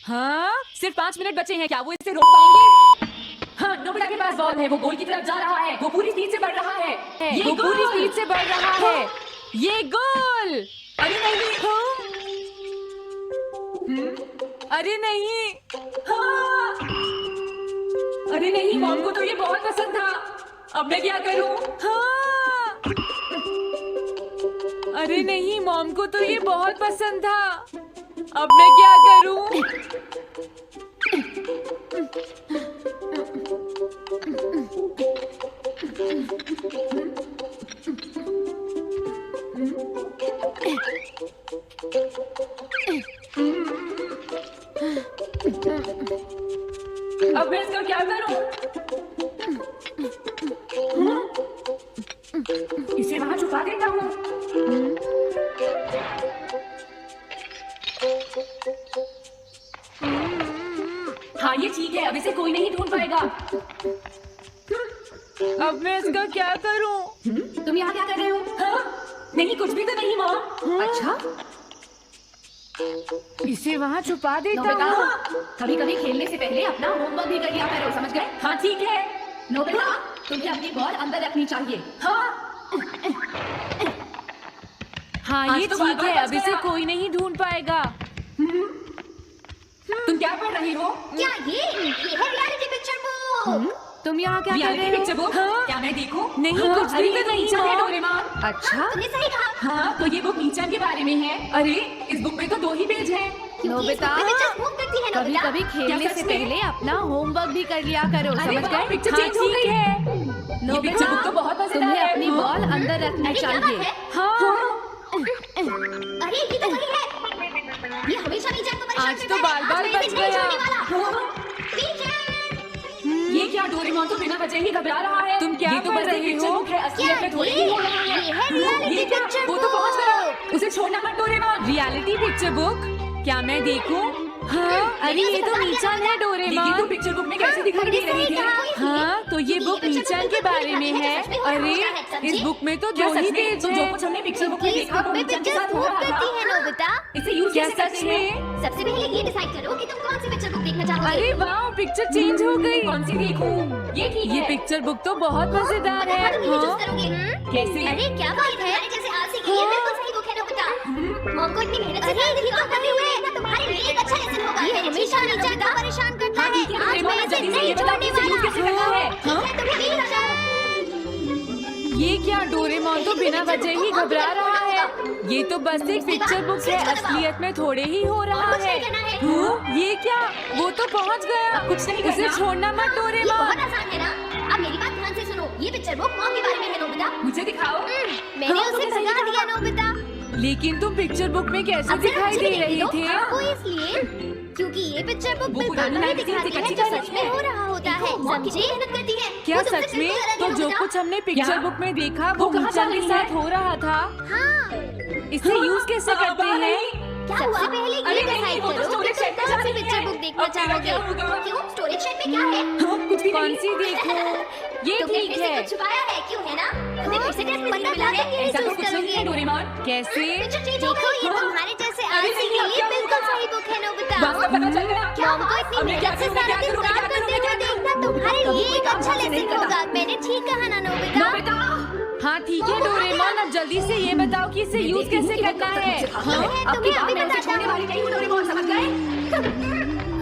हाँ, सिर्फ 5 मिनट बचे हैं, क्या वो इसे रोक पाएंगे? हाँ, नोबिता के पास बॉल है, वो गोल की तरफ जा रहा है, वो पूरी स्पीड से बढ़ रहा है, वो पूरी स्पीड से बढ़ रहा है। ये गोल! अरे नहीं, अरे नहीं, हाँ! अरे नहीं, मॉम को तो ये बहुत पसंद था, अब मैं क्या करूं? हाँ! अरे नहीं, मॉम को तो ये बहुत पसंद था, अब मैं क्या करूं? अब मैं इसका क्या करूं? इसे वहां छुपा देता हूँ। हाँ, ये ठीक है, अब इसे कोई नहीं ढूंढ पाएगा। अब मैं इसका क्या करूं? तुम यहाँ क्या कर रहे हो? हाँ? नहीं, कुछ भी तो नहीं मॉम। अच्छा, इसे वहाँ छुपा देता नोबिता, हूँ। कभी-कभी खेलने से पहले अपना होमवर्क भी कर लिया करो, समझ गए? हाँ, ठीक है। नोबिता, तुम्हें अपनी बॉल अंदर रखनी चाहिए। हाँ, हाँ, आज ये तो ठीक बार-बार है, बच अब इसे गया। कोई नहीं ढूंढ पाएगा। तुम क्या पढ़ रही हो? क्या ये है रियलिटी पिक्चर बुक? तुम यहाँ क्या कर रहे हो? Picture book? हाँ? क्या मैं देखूं? नहीं, हाँ, कुछ भी अरे तो ये तो नहीं, नीचा है, मॉम। डोरेमोन। अच्छा, तुमने सही कहा। हाँ, तो ये बुक नीचा के बारे में है। अरे, इस बुक में तो 2 ही पेज हैं। क्योंकि इस नोबिता, बुक में पिक्चर्स मूव करती है कभी नोबिता। कभी खेलने क्या से सच में? पहले अपना होमवर्क भी कर लिया करो, अरे समझ वाह, गए? पिक्चर हाँ, चेंज हो ठीक गई है। ये पिक्चर बुक तो बहुत मजेदार तुम्हें है। अपनी बॉल अंदर रखनी अरे, क्या चाहिए। बात है? हाँ, अरे ये तो वही है। ये हमेशा नीचे को परेशान आज करता तो है। बार-बार आज मैं बच इसे नहीं गया। छोड़ने वाला। हाँ, पीछे। ये क्या डोरेमोन तो बिना वजह ही घबरा रहा है। तुम क्या ये तो पढ़ बस एक रही पिक्चर हो? बुक है, असलियत में थोड़ी ही हो रहा है। ये है रियलिटी ये क्या? पिक्चर वो तो पहुंच गया। बुक। उसे छोड़ना मत डोरेमोन। Reality picture book? क्या मैं देखूं? हाँ, अरे ये तो नीचान है लेकिन तू डोरेमोन। पिक्चर बुक में कैसे दिखाई दे रही थी? हाँ, तो ये बुक नीचान के बारे में है। अरे, इस बुक में तो क्या 2 सच ही में? पेज तो जो है। कुछ हमने पिक्चर बुक में इस देखा बुक वो में नीचा के पिक्चर्स साथ हो मूव रहा करती था। है नोबिता। इसे यूज क्या कैसे सच करते हैं? में? सबसे पहले ये डिसाइड करो कि तुम कौन सी पिक्चर बुक देखना चाहोगे। अरे वाह, पिक्चर चेंज हो गई। कौन सी देखूं? ये ठीक ये है। पिक्चर बुक तो बहुत मजेदार है। तुम यही चूज हाँ? करोगे। कैसे? अरे क्या बात है? तुम्हारे जैसे आलसी की ये बिल्कुल सही बुक है नोबिता। मॉम को इतनी मेहनत से काम करते हुए तुम्हारे लिए एक अच्छा लेसन होगा। ये हमेशा नीचे को परेशान करता है। ठीक है, आज मैं इसे जल्दी से नहीं ये बताओ छोड़ने कि इसे यूज वाला। कैसे करना है? ठीक है, तुम्हें नहीं लगा। ये क्या डोरेमोन तो बिना वजह ही घबरा रहा है। ये तो बस एक पिक्चर बुक है, असलियत में थोड़े ही हो रहा कुछ है। नहीं करना है। हाँ, ये क्या? वो तो पहुंच गया। कुछ नहीं उसे करना। छोड़ना मत ये डोरेमोन। बहुत आसान है ना। अब मेरी बात ध्यान से सुनो। ये पिक्चर बुक मॉम के बारे में है नोबिता। मुझे दिखाओ। मैंने हाँ, उसे तुमने सही भगा दिया कहा। नोबिता। लेकिन तुम पिक्चर बुक में कैसे अब जरा दिखाई मुझे दे भी रहे देखने थे? दो। वो इसलिए क्योंकि ये पिक्चर बुक वो बिल्कुल पुरानी वही मैगजीन दिखाती से है कच्ची जो कसम सच में है। हो रहा होता है। मॉम समझे? मेहनत करती है। क्या वो तुमसे सच में? बिल्कुल अलग तो है जो नोबिता। कुछ हमने पिक्चर क्या? बुक में देखा वो वो कहाँ नीचान जा के रही साथ है? हो रहा था। हाँ। इसे यूज कैसे करते हैं? क्या हुआ? सबसे पहले ये अरे नहीं, डिसाइड वो तो करो कि storage तुम shed पे कौन सी जानी पिक्चर है। बुक देखना अब तेरा चाहोगे। क्या होगा? क्यों? स्टोरेज शेड में क्या है? हाँ, कुछ भी कौन नहीं। सी देखो? ये तुमने ठीक फिर से है। कुछ छुपाया है, क्यों है ना? तुम्हें फिर से टेस्ट में पता मिला है। ऐसा तो कुछ नहीं है डोरेमोन। कैसे? देखो ये तुम्हारे जैसे आलसी के लिए बिल्कुल सही बुक है नोबिता। बस अब पता चल गया। क्या मॉम को इतनी अब मैं क्या मेहनत से करूं, मैं सारा क्या दिन करूं, मैं काम क्या करते करूं, हुए मैं क्या देखना करूं? तुम्हारे कभी लिए एक काम अच्छा से नहीं लेसन करता। होगा। मैंने ठीक कहा ना नोबिता? नोबिता। हाँ ठीक है डोरेमोन, अब जल्दी से ये बताओ कि इसे यूज कैसे करना है। हाँ, अब तुम्हें की बात अभी मैं उसे बताता छोड़ने हूँ। वाली नहीं हूँ डोरेमोन, समझ गए?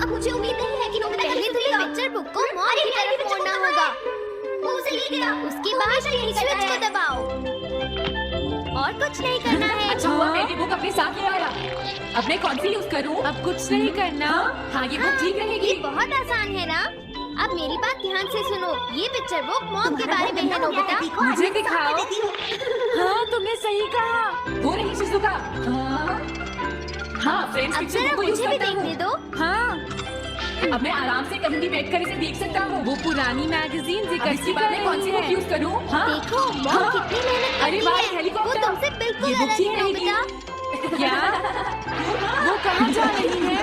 अब मुझे उम्मीद नहीं है कि नोबिता पहले तो ये पिक्चर बुक को मॉम की तरफ मोड़ना होगा। वो उसे ले गया। उसके बाद स्विच को दबाओ और कुछ नहीं करना है। अच्छा हुआ मैं ये बुक अपने साथ ले आया। अब मैं कौन सी यूज करूं? अब कुछ नहीं करना। हाँ, ये बुक ठीक ये रहेगी। बहुत आसान है ना। अब मेरी बात ध्यान से सुनो। ये पिक्चर बुक मॉम के बारे में है नोबिता। मुझे दिखाओ। हाँ, तुमने सही कहा। हो रही शिजुका। हाँ, फ्रेंड्स अब पिक्चर जरा बुक को यूज मुझे भी करता देखने हूँ। दो। हाँ, अब मैं आराम से कहीं भी बैठकर इसे देख सकता हूँ। वो पुरानी मैगजीन अब इकट्ठी इसके कर बाद मैं कौन सी रही बुक है। यूज करूँ? हाँ, देखो मॉम हाँ। कितनी मेहनत अरे करती वाह, है। वो हेलीकॉप्टर। तुमसे बिल्कुल ये बुक अलग ठीक है रहेगी। नोबिता। क्या? वो कहाँ जा रही है?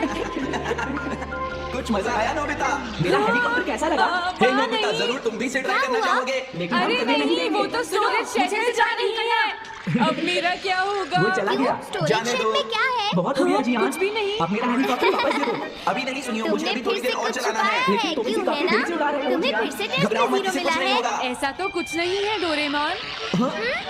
कुछ मजा आया नोबिता? मेरा हेलीकॉप्टर कैसा लगा? हे नोबिता, जरूर तुम भी इसे ट्राई करना चाहोगे। लेकिन हम अरे कभी नहीं, देंगे। वो तो स्टोरेज शेड में जा रही है। अब मेरा क्या होगा? वो चला गया। स्टोरेज जाने शेड दो। में क्या है? बहुत हो गया जियान। कुछ भी नहीं। अब मेरा हेलीकॉप्टर वापस दे दो। अभी नहीं सुनियो, मुझे तुमने अभी फिर थोड़ी से देर और कुछ चलाना छुपाया है। है, तुम इसे क्यों काफी है देर से उड़ा रहे ना? हो तुम्हें जियान। फिर से टेस्ट घबराओ मत, जीरो इससे मिला कुछ नहीं है। होगा। ऐसा तो कुछ नहीं है डोरेमोन।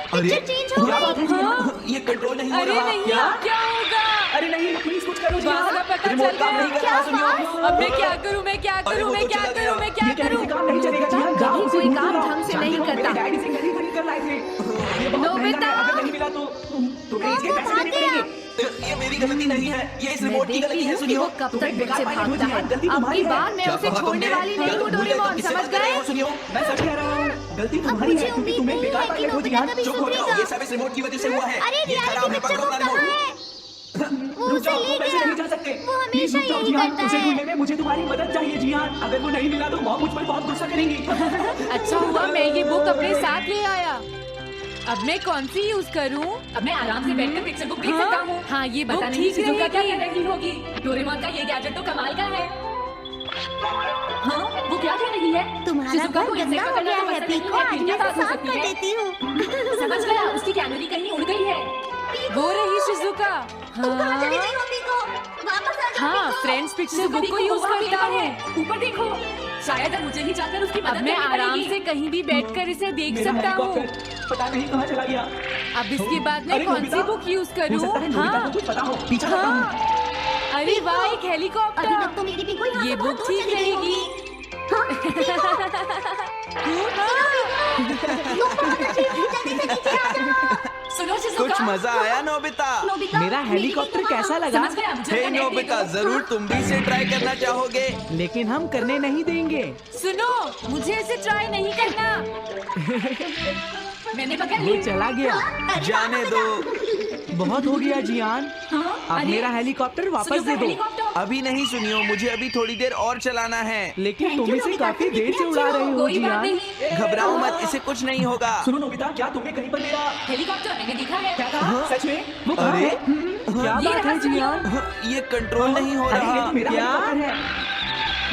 अरे पिक्चर चेंज हो क्या गई। बात है जियान? ये कंट्रोल नहीं हो अरे रहा। नहीं, क्या? अब क्या होगा? अरे नहीं, प्लीज कुछ करो जियान। बात का पता रिमोट चल काम गया। नहीं कर रहा, सुनियो। अब मैं क्या करूं? मैं क्या अरे करूं? वो मैं तो क्या चला करूं? गया। मैं क्या ये कहने करूं? से काम नहीं चलेगा जियान। कभी जाओ, उसे कोई ढूंढ काम लाओ। ढंग से जानते नहीं हो, मेरे करता। डैडी से गली खरीद कर लाए थे। ये बहुत महंगा है, अगर नहीं मिला तो तुम्हें इसके पैसे देने पड़ेंगे। ये मेरी गलती नहीं है, ये इस रिमोट की गलती है, सुनियो। कब तक तुम्हें मुझसे बेकार भागता है। गलती अब तुम्हारी की है। बार मैं क्या उसे कहा छोड़ने तुमने? वाली क्या नहीं हूँ तुम भूल गए? डोरेमोन, तुम किससे समझ बात कर रहे गए? हो, सुनियो? मैं सच कह रहा हूँ, गलती तुम्हारी मुझे है क्योंकि उम्मीद तुम्हें नहीं बेकार है कि पायलट हो नोबिता जियान। कभी चुप हो जाओ, सुधरेगा। ये सब इस रिमोट की वजह से हुआ है। अरे ये रियलिटी खराब है, पिक्चर पकड़ो बुक अपना कहाँ रिमोट। है? वो रुक उसे जाओ, ले तुम ऐसे गया। नहीं जा सकते। वो प्लीज हमेशा रुक जाओ यही जियान, करता उसे है। ढूंढने में मुझे तुम्हारी मदद चाहिए जियान। अगर वो नहीं मिला तो मॉम मुझ पर बहुत गुस्सा करेंगी। अच्छा हुआ मैं ये बुक अपने साथ ले आया। अब मैं कौन सी यूज करूं? अब मैं आराम से बैठकर पिक्चर बुक देख हाँ? सकता हूँ। हाँ, ये बुक पता नहीं ठीक शिजुका क्या रहेगी। कर रही होगी। डोरेमोन का ये गैजेट तो कमाल का है। हाँ, वो क्या कह रही है? तुम्हारा शिजुका घर को गंदा insect हो पकड़ना गया तो है, पसंद नहीं पीको। है, आज फिर मैं क्या उसे बात हो साफ सकती कर है? देती हूँ। समझ गया, उसकी कैनरी कहीं उड़ गई है। वो रही शिजुका। तुम कहाँ चली गई हाँ, हो, पीको? वापस आ जाओ, हाँ पीको। फ्रेंड्स पिक्चर शिजुका बुक को देखो, यूज वो वहाँ करता पेड़ पर है। ऊपर देखो, शायद अब मुझे ही जाकर उसकी अब मदद मैं करनी आराम पड़ेगी। से कहीं भी बैठकर इसे देख मेरा सकता हूँ। हेलीकॉप्टर पता नहीं कहाँ चला गया। अब इसके बाद मैं अरे कौन सी नोबिता, बुक यूज हो करूँ? सकता है नोबिता को हाँ, कुछ पता हो, पीछा करता हूँ। हाँ। अरे वाह, एक अभी हेलीकॉप्टर। तक तो मेरी पीको यहाँ ये से बहुत बुक दूर ठीक चली गई रहेगी। होगी। हाँ, तुम बहुत अच्छी हो, जल्दी से नीचे आ जाओ। सुनो शिजुका, कुछ मजा आया नोबिता? नोबिता, मेरा मेरी हेलीकॉप्टर पीको कैसा कहाँ? लगा? समझ गया, मुझे हे अपना नेट दे नोबिता, दो। जरूर तुम भी इसे ट्राई करना चाहोगे। लेकिन हम करने नहीं देंगे। सुनो, मुझे इसे ट्राई नहीं करना। मैंने पकड़ वो ली। चला गया। जाने दो, बहुत हो गया जियान। हाँ, अब अरे, मेरा हेलीकॉप्टर वापस शिजुका दे दो। हेलीकॉप्टर। अभी नहीं सुनियो, मुझे अभी थोड़ी देर और चलाना है। लेकिन Thank तुम you, इसे नोबिता, काफी तुम देर से कितनी उड़ा अच्छी रहे हो कोई बात जियान। नहीं। घबराओ मत, इसे कुछ नहीं होगा। सुनो नोबिता, क्या तुमने कहीं पर मेरा हेलीकॉप्टर मैंने देखा है। क्या कहा? सच में? वो कहाँ अरे? है? क्या ये बात रहा है सुनियो। जियान? ये कंट्रोल नहीं हो अरे ये रहा। तो मेरा क्या? हेलीकॉप्टर है।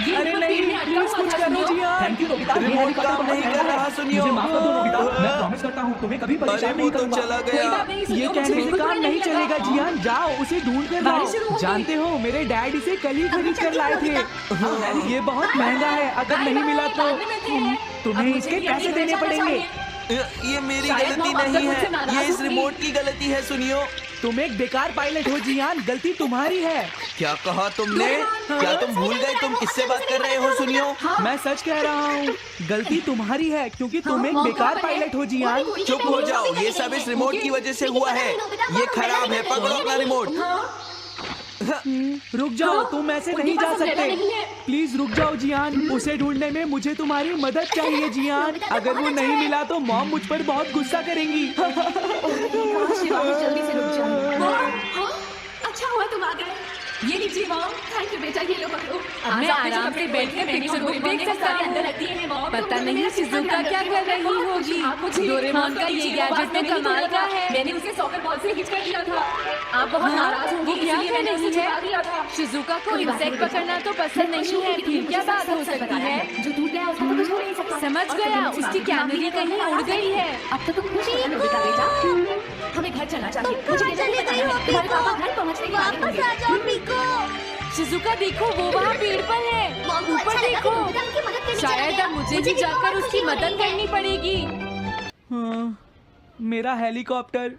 ये अरे ऊपर नहीं, पेड़ में अटका प्लीज हुआ कुछ था, करो सुनियो। जियान। थैंक यू नोबिता, ये रिमोट हेलीकॉप्टर काम बहुत नहीं महंगा कर रहा, है। सुनियो। मुझे माफ कर दो नोबिता, मैं प्रॉमिस करता हूँ तुम्हें कभी अरे परेशान नहीं वो तो करूंगा। चला कोई गया। बात नहीं, ये सुनियो, मुझे कहने से बिल्कुल काम बुरा नहीं लगा। चलेगा जियान, जाओ उसे ढूंढ कर बारिश लाओ। शुरू हो गई। जानते हो मेरे डैड इसे कल ही खरीद कर लाए थे। ये बहुत महंगा है, अगर बाय नहीं बाय, मिला तो बाद में मिलते हैं। अब तुम्हें मुझे इसके भी पैसे अपने घर देने जाना पड़ेंगे। चाहिए। ये मेरी शायद गलती मॉम अब तक नहीं मुझसे है, नाराज ये इस होगी। रिमोट की गलती है, सुनियो। तुम एक बेकार पायलट हो जियान, गलती तुम्हारी है। क्या कहा तुमने? क्या तुम भूल गए तुम किससे बात कर रहे हो, सुनियो? मैं सच कह रहा हूँ, गलती तुम्हारी है क्योंकि तुम एक बेकार पायलट हो जियान। चुप हो जाओ, ये सब इस रिमोट की वजह से हुआ है। ये खराब है, पकड़ो अपना रिमोट। रुक जाओ, तुम ऐसे उनके नहीं पास जा अब डेटा सकते। नहीं है। प्लीज रुक जाओ जियान, उसे ढूंढने में मुझे तुम्हारी मदद चाहिए जियान। अगर वो नहीं मिला तो मॉम मुझ पर बहुत गुस्सा करेंगी। काश शिवा भी जल्दी से रुक जाए। हाँ, अच्छा हुआ तुम आ गए। ये लीजिए मॉम, थैंक यू बेटा, ये लो पकड़ो। अब मैं आज आपने जो आराम कपड़े से बैठ के पहने पिक्चर हैं, बुक डोरेमोन देख ने सकता सारे हूँ। अंदर रख दिए हैं, मॉम। पता तुम नहीं मेरा शिजुका कितना क्या ध्यान कर रखती रही हो। होगी। आप मुझे डोरेमोन माफ का कर ये दीजिए, गैजेट बात में नहीं कमाल तोड़ा का था। है। मैंने उसे सॉकर बॉल से हिट कर दिया था। आप बहुत हाँ, नाराज होंगी, वो क्या इसलिए कर मैंने उसे रही छुपा है? दिया था। शिजुका को कोई बात इंसेक्ट नहीं, पकड़ना तो पसंद नहीं है, फिर क्या बात हो सकती है? जो टूट गया उसका तो कुछ हो नहीं सकता। समझ और गया, तुम्हें उसकी मुझसे माफी कैनरी मांगने कहीं का उड़ गई है। अब तो तुम खुश हो ना बेटा बेटा। हमें घर चलना चाहिए। तुम कहाँ चली गई हो, तुम्हारे पीको? पापा घर पहुंचने के वाले वापस होंगे। आ जाओ, पीको। शिजुका देखो, वो वहाँ पेड़ पर है। मॉम को ऊपर अच्छा लगा कि देखो। नोबिता उनकी मदद करने चला शायद गया। अब मुझे मुझे भी भी जाकर बहुत उसकी खुशी हो मदद रही है। करनी पड़ेगी। हाँ, मेरा हेलीकॉप्टर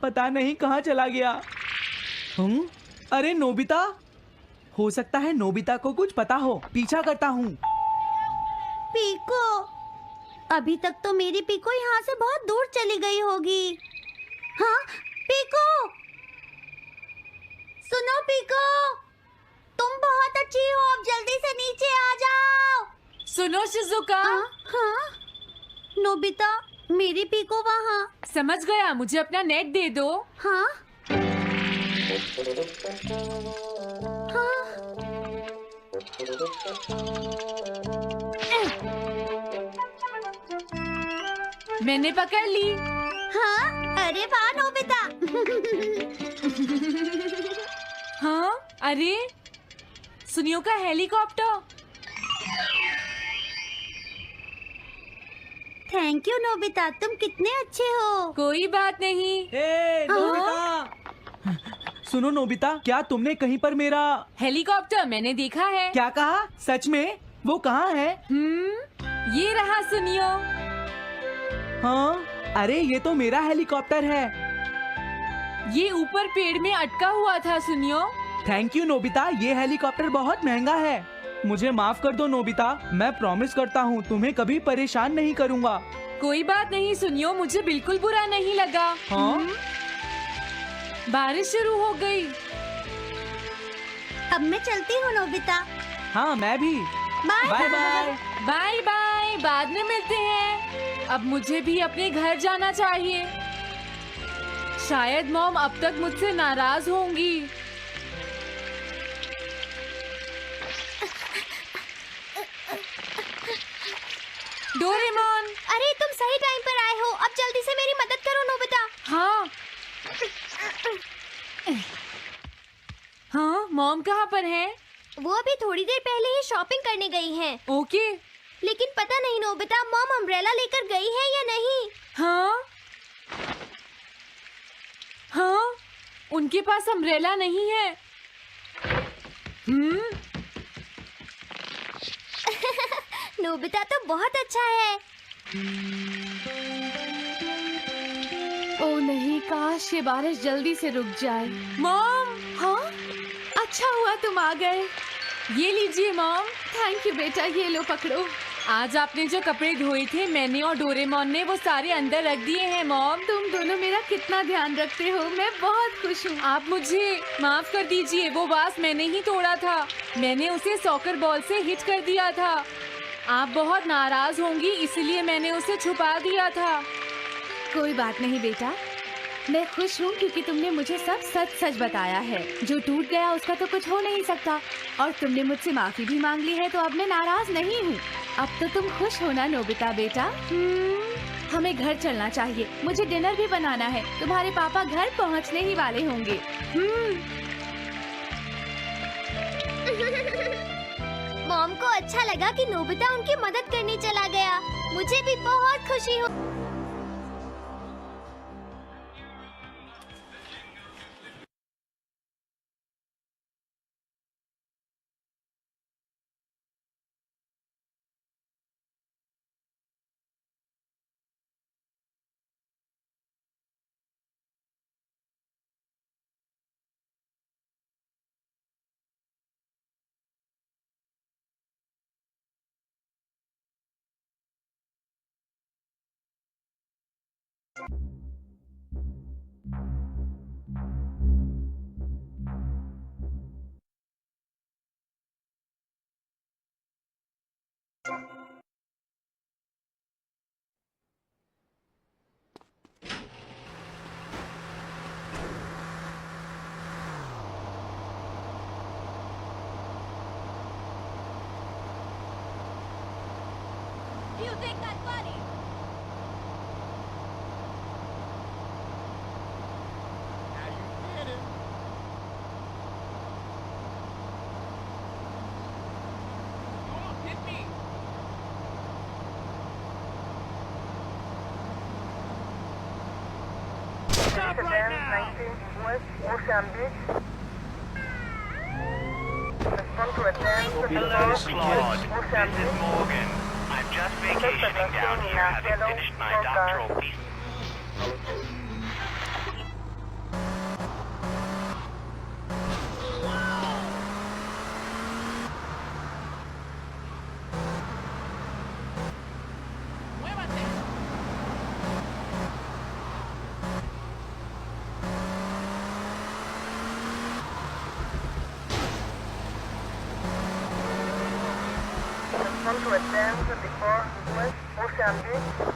पता नहीं कहाँ चला गया। अरे नोबिता, हो सकता है नोबिता को कुछ पता हो, पीछा करता हूँ। पीको, अभी तक तो मेरी पीको यहाँ से बहुत दूर चली गई होगी। हाँ, पीको, सुनो पीको, तुम बहुत अच्छी हो, अब जल्दी से नीचे आ जाओ। सुनो शिजुका, हाँ, नोबिता, मेरी पीको वहाँ। समझ गया, मुझे अपना नेट दे दो। हाँ, हाँ, मैंने पकड़ ली। हाँ, अरे वाह नोबिता। हाँ, अरे सुनियो का हेलीकॉप्टर। थैंक यू नोबिता, तुम कितने अच्छे हो। कोई बात नहीं। ए, नोबिता! सुनो नोबिता, क्या तुमने कहीं पर मेरा हेलीकॉप्टर मैंने देखा है। क्या कहा? सच में? वो कहाँ है? ये रहा, सुनियो। हाँ, अरे ये तो मेरा हेलीकॉप्टर है। ये ऊपर पेड़ में अटका हुआ था, सुनियो। थैंक यू नोबिता, ये हेलीकॉप्टर बहुत महंगा है। मुझे माफ कर दो नोबिता, मैं प्रॉमिस करता हूँ तुम्हें कभी परेशान नहीं करूँगा। कोई बात नहीं सुनियो, मुझे बिल्कुल बुरा नहीं लगा। हाँ? बारिश शुरू हो गई। अब मैं चलती हूँ नोबिता। हाँ, मैं भी। Bye bye bye. Bye bye, बाद में मिलते हैं। अब मुझे भी अपने घर जाना चाहिए। शायद मॉम अब तक मुझसे नाराज होंगी। डोरेमोन। अरे तुम सही टाइम पर आए हो, अब जल्दी से मेरी मदद करो नोबिता। हाँ हाँ, मॉम कहाँ पर है? वो अभी थोड़ी देर पहले ही शॉपिंग करने गई हैं। ओके। लेकिन पता नहीं नोबिता, मॉम अम्ब्रेला लेकर गई है या नहीं। हाँ हाँ, उनके पास अम्ब्रेला नहीं है। नोबिता तो बहुत अच्छा है। ओ नहीं, काश ये बारिश जल्दी से रुक जाए। मॉम, हाँ, अच्छा हुआ तुम आ गए। ये लीजिए मॉम। थैंक यू बेटा, ये लो पकड़ो। आज आपने जो कपड़े धोए थे, मैंने और डोरेमोन ने वो सारे अंदर रख दिए हैं मॉम। तुम दोनों मेरा कितना ध्यान रखते हो, मैं बहुत खुश हूँ। आप मुझे माफ कर दीजिए, वो वास मैंने ही तोड़ा था। मैंने उसे सॉकर बॉल से हिट कर दिया था। आप बहुत नाराज होंगी, इसलिए मैंने उसे छुपा दिया था। कोई बात नहीं बेटा, मैं खुश हूँ क्योंकि तुमने मुझे सब सच सच बताया है। जो टूट गया उसका तो कुछ हो नहीं सकता, और तुमने मुझसे माफी भी मांग ली है, तो अब मैं नाराज नहीं हूँ। अब तो तुम खुश हो ना नोबिता बेटा? हमें घर चलना चाहिए, मुझे डिनर भी बनाना है। तुम्हारे पापा घर पहुँचने ही वाले होंगे। मॉम को अच्छा लगा कि नोबिता उनकी मदद करने चला गया। मुझे भी बहुत खुशी हो। You think that's funny? Now you did it. Oh, hit me. Stop right now. 19 West Ocean Beach. Respond to attend to the Hello, Claude. Ocean This is Beach. Morgan. I'm just vacationing down here, having finished my doctoral thesis. Respond to attend before West Ocean Beach.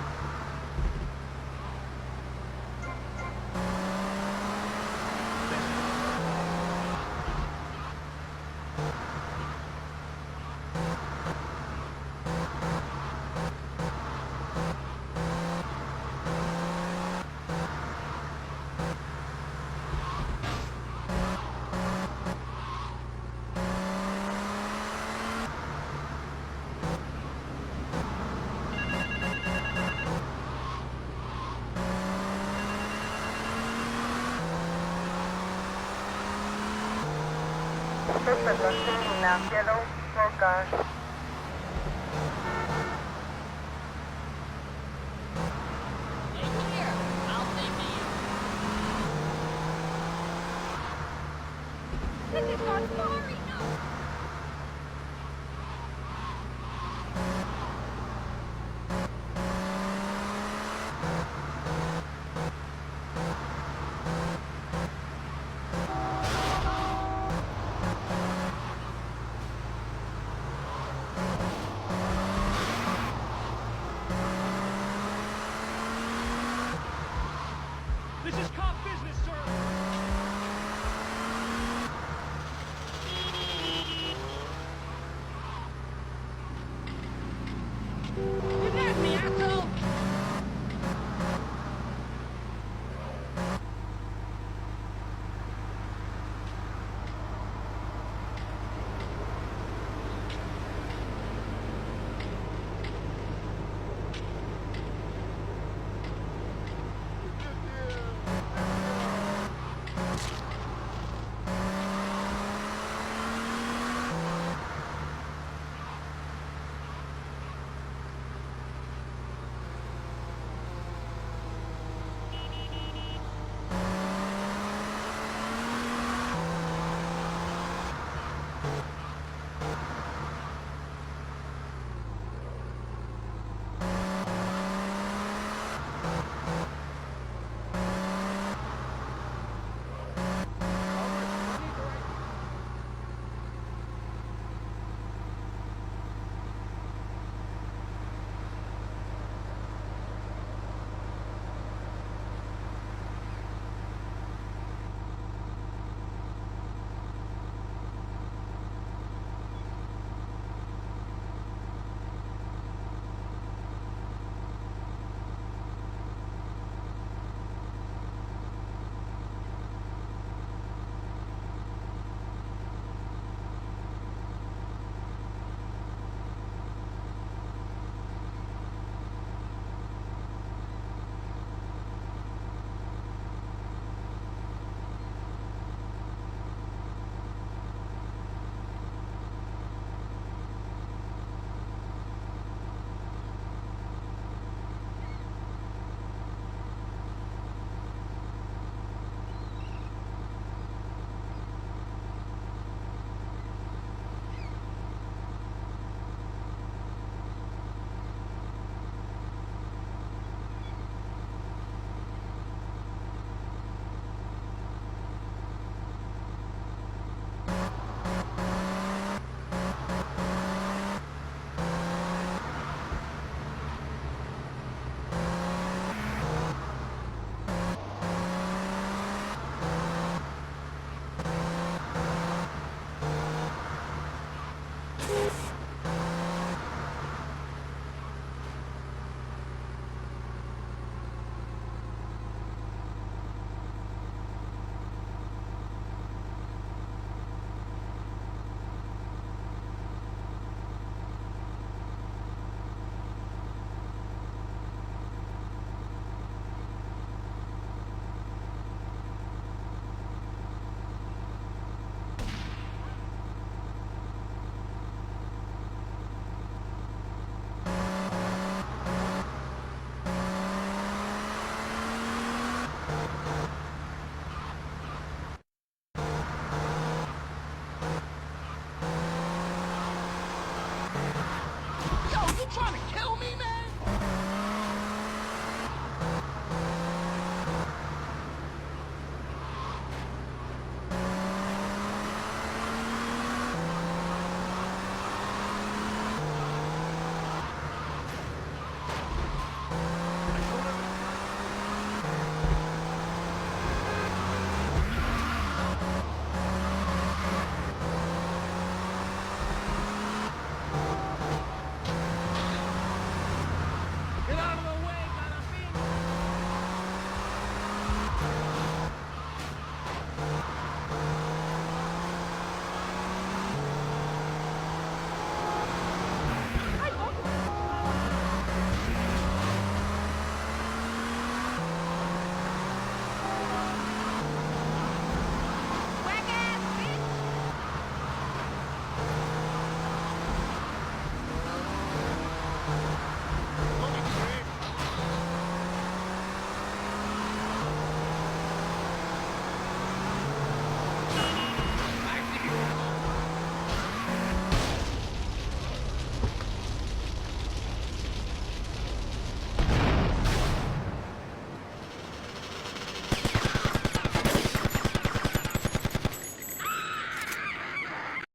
Patrocina Yellow Roca. This is cop business, sir. You nabbed me, asshole! Yo, you trying to kill me, man?